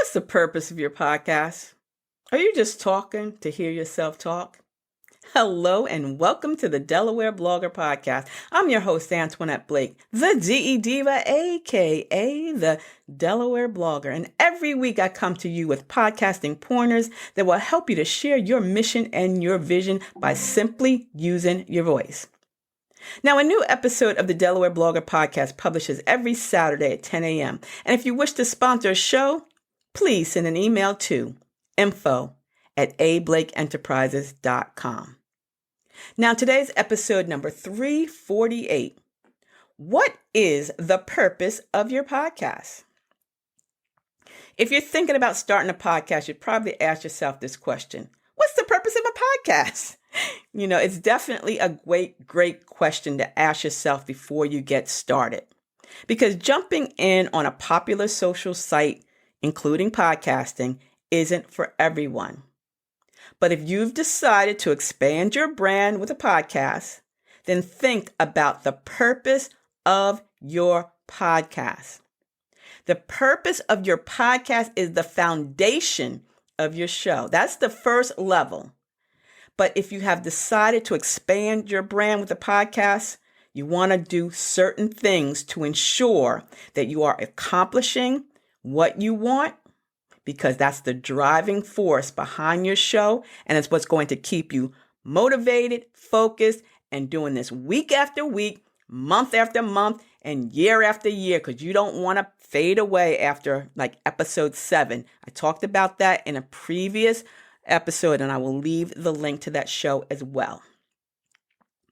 What's the purpose of your podcast? Are you just talking to hear yourself talk? Hello and welcome to the Delaware Blogger Podcast. I'm your host, Antionette Blake, the Divah, aka the Delaware Blogger. And every week I come to you with podcasting pointers that will help you to share your mission and your vision by simply using your voice. Now, a new episode of the Delaware Blogger Podcast publishes every Saturday at 10 a.m. And if you wish to sponsor a show, please send an email to info@ablakeenterprises.com. Now, today's episode number 348. What is the purpose of your podcast? If you're thinking about starting a podcast, you'd probably ask yourself this question. What's the purpose of a podcast? It's definitely a great question to ask yourself before you get started. Because jumping in on a popular social site, including podcasting, isn't for everyone. But if you've decided to expand your brand with a podcast, then think about the purpose of your podcast. The purpose of your podcast is the foundation of your show. That's the first level. But if you have decided to expand your brand with a podcast, you want to do certain things to ensure that you are accomplishing what you want, because that's the driving force behind your show, and it's what's going to keep you motivated, focused, and doing this week after week, month after month, and year after year, because you don't want to fade away after like episode 7. I talked about that in a previous episode, and I will leave the link to that show as well.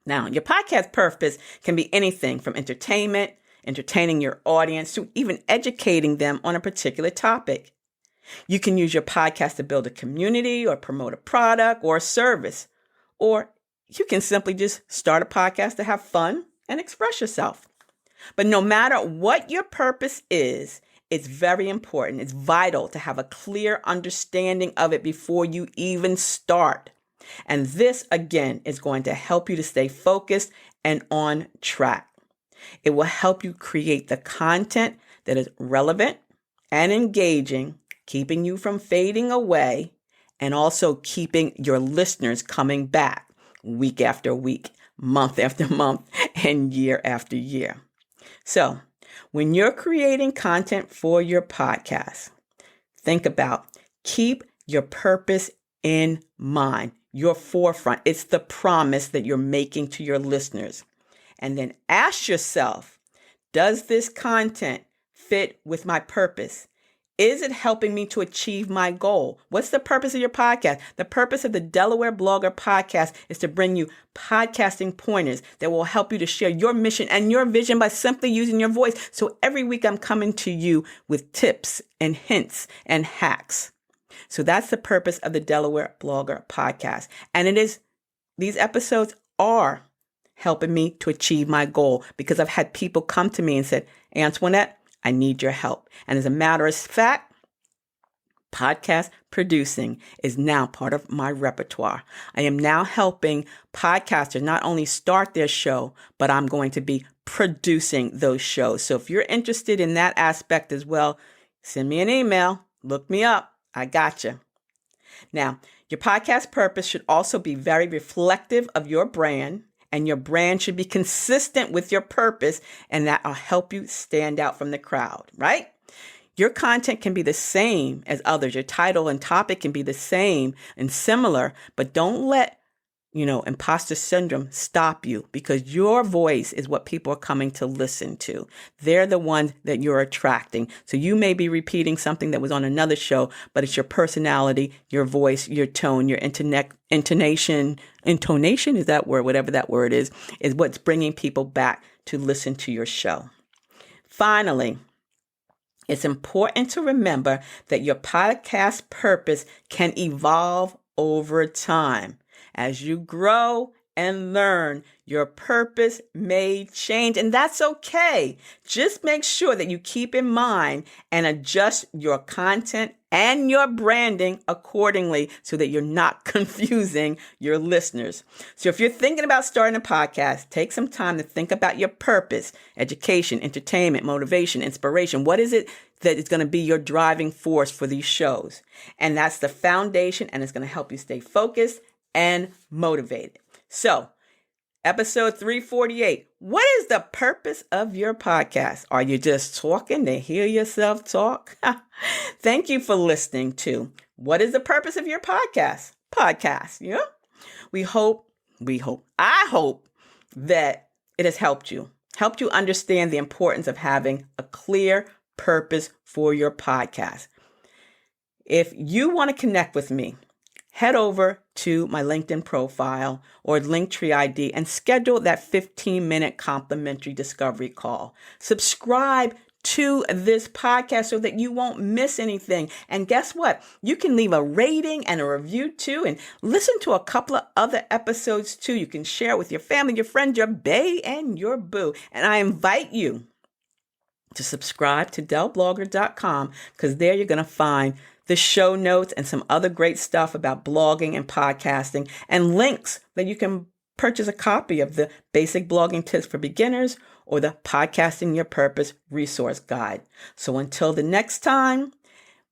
Now, your podcast purpose can be anything from entertainment, entertaining your audience, to even educating them on a particular topic. You can use your podcast to build a community or promote a product or a service. Or you can simply just start a podcast to have fun and express yourself. But no matter what your purpose is, it's very important. It's vital to have a clear understanding of it before you even start. And this, again, is going to help you to stay focused and on track. It will help you create the content that is relevant and engaging, keeping you from fading away, and also keeping your listeners coming back week after week, month after month, and year after year. So, when you're creating content for your podcast, think about keep your purpose in mind, your forefront. It's the promise that you're making to your listeners. And then ask yourself, does this content fit with my purpose? Is it helping me to achieve my goal? What's the purpose of your podcast? The purpose of the Delaware Blogger Podcast is to bring you podcasting pointers that will help you to share your mission and your vision by simply using your voice. So every week I'm coming to you with tips and hints and hacks. So that's the purpose of the Delaware Blogger Podcast. And these episodes are helping me to achieve my goal, because I've had people come to me and said, Antionette, I need your help. And as a matter of fact, podcast producing is now part of my repertoire. I am now helping podcasters not only start their show, but I'm going to be producing those shows. So if you're interested in that aspect as well, send me an email, look me up. I got you. Now, your podcast purpose should also be very reflective of your brand, and your brand should be consistent with your purpose, and that will help you stand out from the crowd, right? Your content can be the same as others. Your title and topic can be the same and similar, but don't let, imposter syndrome stop you, because your voice is what people are coming to listen to. They're the ones that you're attracting. So you may be repeating something that was on another show, but it's your personality, your voice, your tone, your intonation, is that word, whatever that word is what's bringing people back to listen to your show. Finally, it's important to remember that your podcast purpose can evolve over time. As you grow and learn. Your purpose may change, and that's okay. Just make sure that you keep in mind and adjust your content and your branding accordingly so that you're not confusing your listeners. So if you're thinking about starting a podcast, take some time to think about your purpose: education, entertainment, motivation, inspiration. What is it that is going to be your driving force for these shows? And that's the foundation, and it's going to help you stay focused and motivated. So, episode 348. What is the purpose of your podcast? Are you just talking to hear yourself talk? Thank you for listening to What is the Purpose of Your Podcast? Yeah. I hope that it has helped you understand the importance of having a clear purpose for your podcast. If you want to connect with me, head over to my LinkedIn profile or Linktree ID and schedule that 15-minute complimentary discovery call. Subscribe to this podcast so that you won't miss anything. And guess what? You can leave a rating and a review too, and listen to a couple of other episodes too. You can share it with your family, your friends, your bae, and your boo. And I invite you to subscribe to DellBlogger.com, because there you're going to find the show notes and some other great stuff about blogging and podcasting, and links that you can purchase a copy of the Basic Blogging Tips for Beginners or the Podcasting Your Purpose Resource Guide. So until the next time,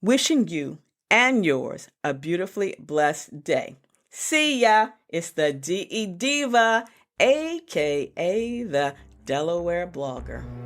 wishing you and yours a beautifully blessed day. See ya. It's the DE Divah, aka the Delaware Blogger.